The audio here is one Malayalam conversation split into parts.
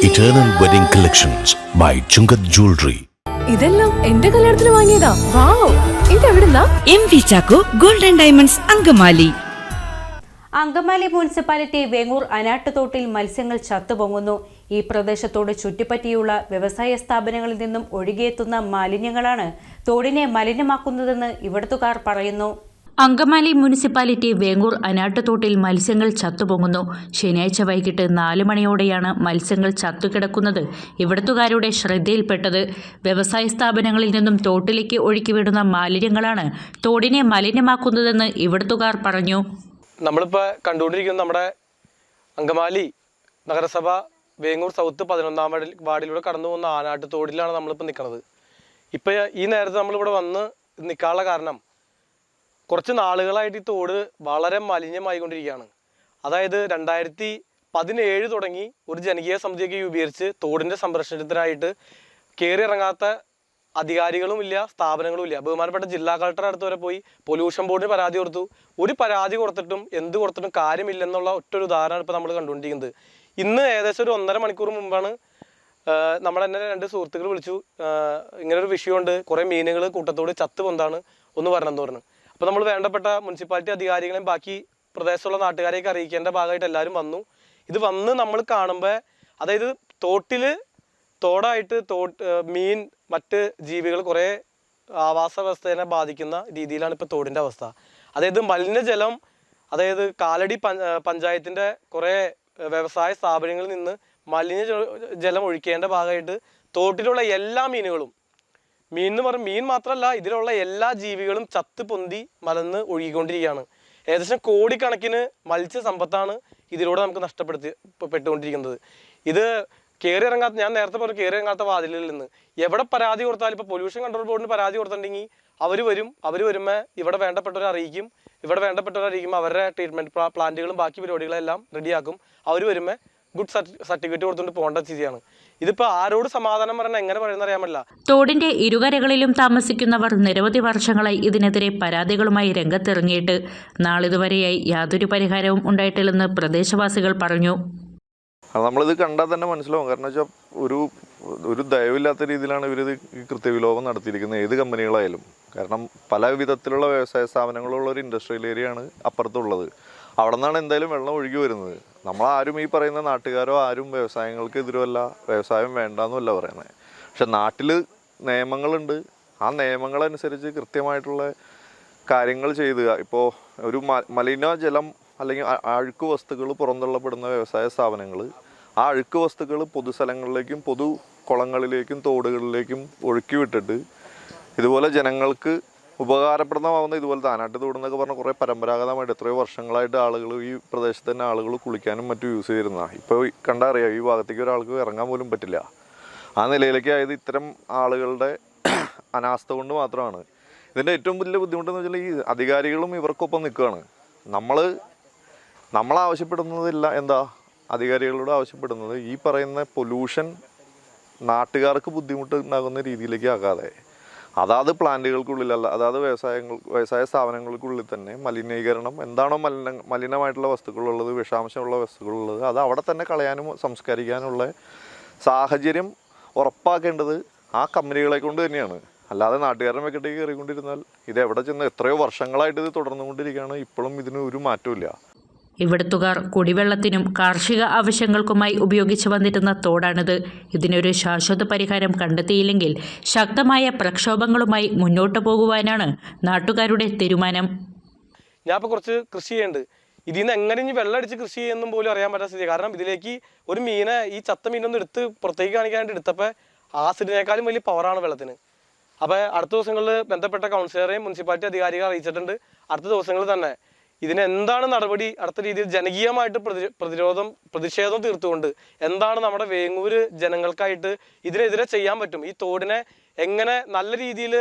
Eternal Wedding Collections by Chungat Jewelry. ഇതെല്ലാം എന്റെ കല്യാണത്തിന് വാങ്ങിയതാ. വാവ്, ഇതെവിടുന്നാ? MV Chacko golden diamonds Angamaly. Angamaly municipality Vengoor അനാട്ടുതോട്ടിൽ മത്സ്യങ്ങൾ ചത്തുപൊങ്ങുന്നു. ഈ പ്രദേശത്തോട് ചുറ്റിപ്പറ്റിയുള്ള വ്യവസായ സ്ഥാപനങ്ങളിൽ നിന്നും ഒഴുകിയെത്തുന്ന മാലിന്യങ്ങളാണ് തോടിനെ മലിനമാക്കുന്നതെന്ന് ഇവിടുത്തുകാർ പറയുന്നു. അങ്കമാലി മുനിസിപ്പാലിറ്റി വേങ്ങൂർ അനാട്ടുതോട്ടിൽ മത്സ്യങ്ങൾ ചത്തുപൊങ്ങുന്നു. ശനിയാഴ്ച വൈകിട്ട് 4 മണിയോടെയാണ് മത്സ്യങ്ങൾ ചത്തുകിടക്കുന്നത് ഇവിടുത്തുകാരുടെ ശ്രദ്ധയിൽപ്പെട്ടത്. വ്യവസായ സ്ഥാപനങ്ങളിൽ നിന്നും തോട്ടിലേക്ക് ഒഴുക്കിവിടുന്ന മാലിന്യങ്ങളാണ് തോടിനെ മലിനമാക്കുന്നതെന്ന് ഇവിടുത്തുകാർ പറഞ്ഞു. നമ്മളിപ്പോൾ കണ്ടുകൊണ്ടിരിക്കുന്ന നമ്മുടെ അങ്കമാലി നഗരസഭ വേങ്ങൂർ സൗത്ത് 11-ാം വാർഡിലൂടെ കടന്നു പോകുന്ന ആനാട്ടുതോടിലാണ് നമ്മളിപ്പോൾ നിൽക്കുന്നത്. ഇപ്പോൾ ഈ നേരത്തെ നമ്മളിവിടെ വന്ന് നിൽക്കാനുള്ള കാരണം കുറച്ച് നാളുകളായിട്ട് ഈ തോട് വളരെ മലിനമായിക്കൊണ്ടിരിക്കുകയാണ്. അതായത് 2017 തുടങ്ങി ഒരു ജനകീയ സമിതിയൊക്കെ രൂപീകരിച്ച് തോടിൻ്റെ സംരക്ഷണത്തിനായിട്ട് കയറിയിറങ്ങാത്ത അധികാരികളും ഇല്ല, സ്ഥാപനങ്ങളും ഇല്ല. ബഹുമാനപ്പെട്ട ജില്ലാ കളക്ടറുടെ അടുത്ത് വരെ പോയി പൊല്യൂഷൻ ബോർഡിന് പരാതി കൊടുത്തു. ഒരു പരാതി കൊടുത്തിട്ടും എന്ത് കൊടുത്തിട്ടും കാര്യമില്ലെന്നുള്ള ഒറ്റൊരു ഉദാഹരണമാണ് ഇപ്പോൾ നമ്മൾ കണ്ടുകൊണ്ടിരിക്കുന്നത്. ഇന്ന് ഏകദേശം ഒരു 1.5 മണിക്കൂർ മുമ്പാണ് നമ്മളെന്നെ 2 സുഹൃത്തുക്കൾ വിളിച്ചു. ഇങ്ങനൊരു വിഷയമുണ്ട്, കുറേ മീനുകൾ കൂട്ടത്തോട് ചത്ത് പൊന്താണ് ഒന്ന് വരണമെന്ന് പറഞ്ഞു. അപ്പോൾ നമ്മൾ വേണ്ടപ്പെട്ട മുനിസിപ്പാലിറ്റി അധികാരികളെയും ബാക്കി പ്രദേശത്തുള്ള നാട്ടുകാരെയൊക്കെ അറിയിക്കേണ്ട ഭാഗമായിട്ട് എല്ലാവരും വന്നു. ഇത് വന്ന് നമ്മൾ കാണുമ്പോൾ അതായത് തോടായിട്ട് മീൻ മറ്റ് ജീവികൾ കുറേ ആവാസ വ്യവസ്ഥയെ ബാധിക്കുന്ന രീതിയിലാണ് ഇപ്പോൾ തോടിൻ്റെ അവസ്ഥ. അതായത് മലിനജലം, അതായത് കാലടി പഞ്ചായത്തിൻ്റെ കുറേ വ്യവസായ സ്ഥാപനങ്ങളിൽ നിന്ന് മലിനജലം ഒഴിക്കേണ്ട ഭാഗമായിട്ട് തോട്ടിലുള്ള എല്ലാ മീനുകളും, മീൻ മാത്രമല്ല ഇതിലുള്ള എല്ലാ ജീവികളും ചത്ത് പൊന്തി മലന്ന് ഒഴുകിക്കൊണ്ടിരിക്കുകയാണ്. ഏകദേശം കോടിക്കണക്കിന് മത്സ്യസമ്പത്താണ് ഇതിലൂടെ നമുക്ക് നഷ്ടപ്പെട്ടുകൊണ്ടിരിക്കുന്നത്. ഇത് കയറിയിറങ്ങാത്ത, ഞാൻ നേരത്തെ പറഞ്ഞ കയറിയിറങ്ങാത്ത വാതിലിൽ നിന്ന് എവിടെ പരാതി കൊടുത്താലും ഇപ്പോൾ പൊല്യൂഷൻ കൺട്രോൾ ബോർഡിന് പരാതി കൊടുത്തിട്ടുണ്ടെങ്കിൽ അവർ വരുമ്പോൾ ഇവിടെ വേണ്ടപ്പെട്ടവരെ അറിയിക്കും. അവരുടെ ട്രീറ്റ്മെൻറ്റ് പ്ലാന്റുകളും ബാക്കി പരിപാടികളെല്ലാം റെഡിയാക്കും. അവർ വരുമ്പോൾ ഗുഡ് സർട്ടിഫിക്കറ്റ് കൊടുത്തുകൊണ്ട് പോകേണ്ട സ്ഥിതിയാണ്. ഇതിപ്പോൾ ആരോട് സമാധാനം പറഞ്ഞാൽ എങ്ങനെ പറയുന്ന അറിയാൻ പറ്റില്ല. തോടിന്റെ ഇരുകരകളിലും താമസിക്കുന്നവർ നിരവധി വർഷങ്ങളായി ഇതിനെതിരെ പരാതികളുമായി രംഗത്തിറങ്ങിയിട്ട് നാളിതുവരെയായി യാതൊരു പരിഹാരവും ഉണ്ടായിട്ടില്ലെന്ന് പ്രദേശവാസികൾ പറഞ്ഞു. നമ്മളിത് കണ്ടാൽ തന്നെ മനസ്സിലാവും. കാരണം വെച്ചാൽ ഒരു ദയവില്ലാത്ത രീതിയിലാണ് ഇവരിത് കൃത്യവിലോപം നടത്തിയിരിക്കുന്നത്, ഏത് കമ്പനികളായാലും. കാരണം പല വിധത്തിലുള്ള വ്യവസായ സ്ഥാപനങ്ങളുള്ള ഒരു ഇൻഡസ്ട്രിയൽ ഏരിയയാണ് അപ്പുറത്തുള്ളത്. അവിടെ നിന്നാണ് എന്തായാലും വെള്ളം ഒഴുകി വരുന്നത്. നമ്മളാരും ഈ പറയുന്ന നാട്ടുകാരോ ആരും വ്യവസായങ്ങൾക്ക് എതിരുമല്ല, വ്യവസായം വേണ്ടെന്നല്ല പറയുന്നത്. പക്ഷെ നാട്ടിൽ നിയമങ്ങളുണ്ട്. ആ നിയമങ്ങളനുസരിച്ച് കൃത്യമായിട്ടുള്ള കാര്യങ്ങൾ ചെയ്ത് ഇപ്പോൾ ഒരു മലിനജലം അല്ലെങ്കിൽ അഴുക്ക് വസ്തുക്കൾ പുറന്തള്ളപ്പെടുന്ന വ്യവസായ സ്ഥാപനങ്ങൾ ആ അഴുക്ക് വസ്തുക്കൾ പൊതുസ്ഥലങ്ങളിലേക്കും പൊതു കുളങ്ങളിലേക്കും തോടുകളിലേക്കും ഒഴുക്കി വിട്ടിട്ട് ഇതുപോലെ ജനങ്ങൾക്ക് ഉപകാരപ്രദമാവുന്ന ഇതുപോലത്തെ ആനാട്ടുതോട് എന്നൊക്കെ പറഞ്ഞാൽ കുറേ പരമ്പരാഗതമായിട്ട് എത്രയോ വർഷങ്ങളായിട്ട് ആളുകൾ ഈ പ്രദേശത്ത് തന്നെ ആളുകൾ കുളിക്കാനും മറ്റും യൂസ് ചെയ്തിരുന്നതാണ്. ഇപ്പോൾ കണ്ടറിയാം ഈ ഭാഗത്തേക്ക് ഒരാൾക്ക് ഇറങ്ങാൻ പോലും പറ്റില്ല. ആ നിലയിലേക്ക് ആയത് ഇത്തരം ആളുകളുടെ അനാസ്ഥ കൊണ്ട് മാത്രമാണ്. ഇതിൻ്റെ ഏറ്റവും വലിയ ബുദ്ധിമുട്ടെന്ന് വെച്ചാൽ ഈ അധികാരികളും ഇവർക്കൊപ്പം നിൽക്കുകയാണ്. നമ്മളാവശ്യപ്പെടുന്നതില്ല, എന്താ അധികാരികളോട് ആവശ്യപ്പെടുന്നത് ഈ പറയുന്ന പൊല്യൂഷൻ നാട്ടുകാർക്ക് ബുദ്ധിമുട്ട് ഉണ്ടാകുന്ന രീതിയിലേക്ക് ആകാതെ അതാത് പ്ലാന്റുകൾക്കുള്ളിലല്ല, അതാത് വ്യവസായ സ്ഥാപനങ്ങൾക്കുള്ളിൽ തന്നെ മലിനീകരണം എന്താണോ മലിനമായിട്ടുള്ള വസ്തുക്കളുള്ളത്, വിഷാംശമുള്ള വസ്തുക്കളുള്ളത്, അത് അവിടെ തന്നെ കളയാനും സംസ്കരിക്കാനുള്ള സാഹചര്യം ഉറപ്പാക്കേണ്ടത് ആ കമ്പനികളെ കൊണ്ട് തന്നെയാണ്. അല്ലാതെ നാട്ടുകാരുടെ മെക്കെട്ടേക്ക് കയറിക്കൊണ്ടിരുന്നാൽ ഇത് എവിടെ ചെന്ന് എത്രയോ വർഷങ്ങളായിട്ട് ഇത് തുടർന്നുകൊണ്ടിരിക്കുകയാണ്. ഇപ്പോഴും ഇതിന് ഒരു മാറ്റമില്ല. ഇവിടുത്തുകാർ കുടിവെള്ളത്തിനും കാർഷിക ആവശ്യങ്ങൾക്കുമായി ഉപയോഗിച്ചു വന്നിരുന്ന തോടാണിത്. ഇതിനൊരു ശാശ്വത പരിഹാരം കണ്ടെത്തിയില്ലെങ്കിൽ ശക്തമായ പ്രക്ഷോഭങ്ങളുമായി മുന്നോട്ട് പോകുവാനാണ് നാട്ടുകാരുടെ തീരുമാനം. ഞാൻ ഇപ്പോൾ കുറച്ച് കൃഷി ചെയ്യുന്നുണ്ട്. ഇതിൽ നിന്ന് എങ്ങനെ ഇനി വെള്ളം അടിച്ച് കൃഷി ചെയ്യുന്നും പോലും അറിയാൻ പറ്റാത്ത സ്ഥിതി. കാരണം ഇതിലേക്ക് ഒരു മീനെ, ഈ ചത്ത മീനൊന്നും എടുത്ത് പുറത്തേക്ക് കാണിക്കാനായിട്ട് എടുത്തപ്പോൾ ആസിഡിനേക്കാളും വലിയ പവറാണ് വെള്ളത്തിന്. അപ്പോൾ അടുത്ത ദിവസങ്ങളിൽ ബന്ധപ്പെട്ട കൗൺസിലറെയും മുനിസിപ്പാലിറ്റി അധികാരികളെ അറിയിച്ചിട്ടുണ്ട്. അടുത്ത ദിവസങ്ങളിൽ തന്നെ ഇതിനെന്താണ് നടപടി, അടുത്ത രീതിയിൽ ജനകീയമായിട്ട് പ്രതിഷേധം തീർത്തുകൊണ്ട് എന്താണ് നമ്മുടെ വേങ്ങൂര് ജനങ്ങൾക്കായിട്ട് ഇതിനെതിരെ ചെയ്യാൻ പറ്റും, ഈ തോടിനെ എങ്ങനെ നല്ല രീതിയിൽ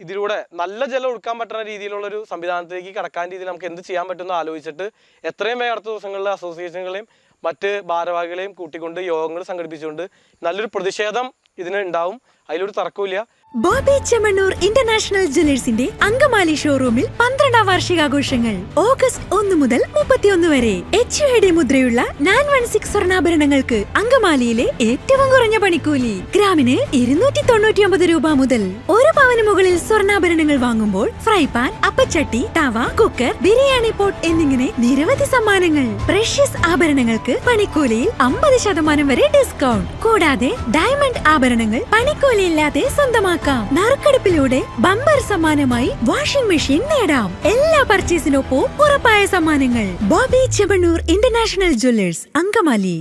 ഇതിലൂടെ നല്ല ജലം ഒഴുക്കാൻ പറ്റുന്ന രീതിയിലുള്ളൊരു സംവിധാനത്തിലേക്ക് കടക്കാൻ രീതിയിൽ നമുക്ക് എന്ത് ചെയ്യാൻ പറ്റുമെന്ന് ആലോചിച്ചിട്ട് എത്രയും വേഗം അടുത്ത ദിവസങ്ങളിൽ അസോസിയേഷനുകളെയും മറ്റ് ഭാരവാഹികളെയും കൂട്ടിക്കൊണ്ട് യോഗങ്ങൾ സംഘടിപ്പിച്ചുകൊണ്ട് നല്ലൊരു പ്രതിഷേധം ഇതിന് ഉണ്ടാവും. അതിലൊരു തർക്കമില്ല. ബോബി ചെമ്മണ്ണൂർ ഇന്റർനാഷണൽ ജ്വല്ലേഴ്സിന്റെ അങ്കമാലി ഷോറൂമിൽ 12ാം വാർഷികാഘോഷങ്ങൾ ഓഗസ്റ്റ് 1 മുതൽ 31 വരെ. HUID മുദ്രയുള്ള 916 സ്വർണ്ണാഭരണങ്ങൾക്ക് അങ്കമാലിയിലെ ഏറ്റവും കുറഞ്ഞ പണിക്കൂലി. ഗ്രാമിന് 299 രൂപ മുതൽ. 1 പവന് മുകളിൽ സ്വർണ്ണാഭരണങ്ങൾ വാങ്ങുമ്പോൾ ഫ്രൈ പാൻ, അപ്പച്ചട്ടി, തവ, കുക്കർ, ബിരിയാണി പോട്ട് എന്നിങ്ങനെ നിരവധി സമ്മാനങ്ങൾ. പ്രഷ്യസ് ആഭരണങ്ങൾക്ക് പണിക്കൂലിയിൽ 50% വരെ ഡിസ്കൗണ്ട്. കൂടാതെ ഡയമണ്ട് ആഭരണങ്ങൾ പണിക്കൂലിയില്ലാതെ സ്വന്തമാക്കാം. നറുക്കെടുപ്പിലൂടെ ബമ്പർ സമ്മാനമായി വാഷിംഗ് മെഷീൻ നേടാം. എല്ലാ പർച്ചേസിനൊപ്പം ഉറപ്പായ സമ്മാനങ്ങൾ. Bobby Chemmanur international Jewellers, Angamaly.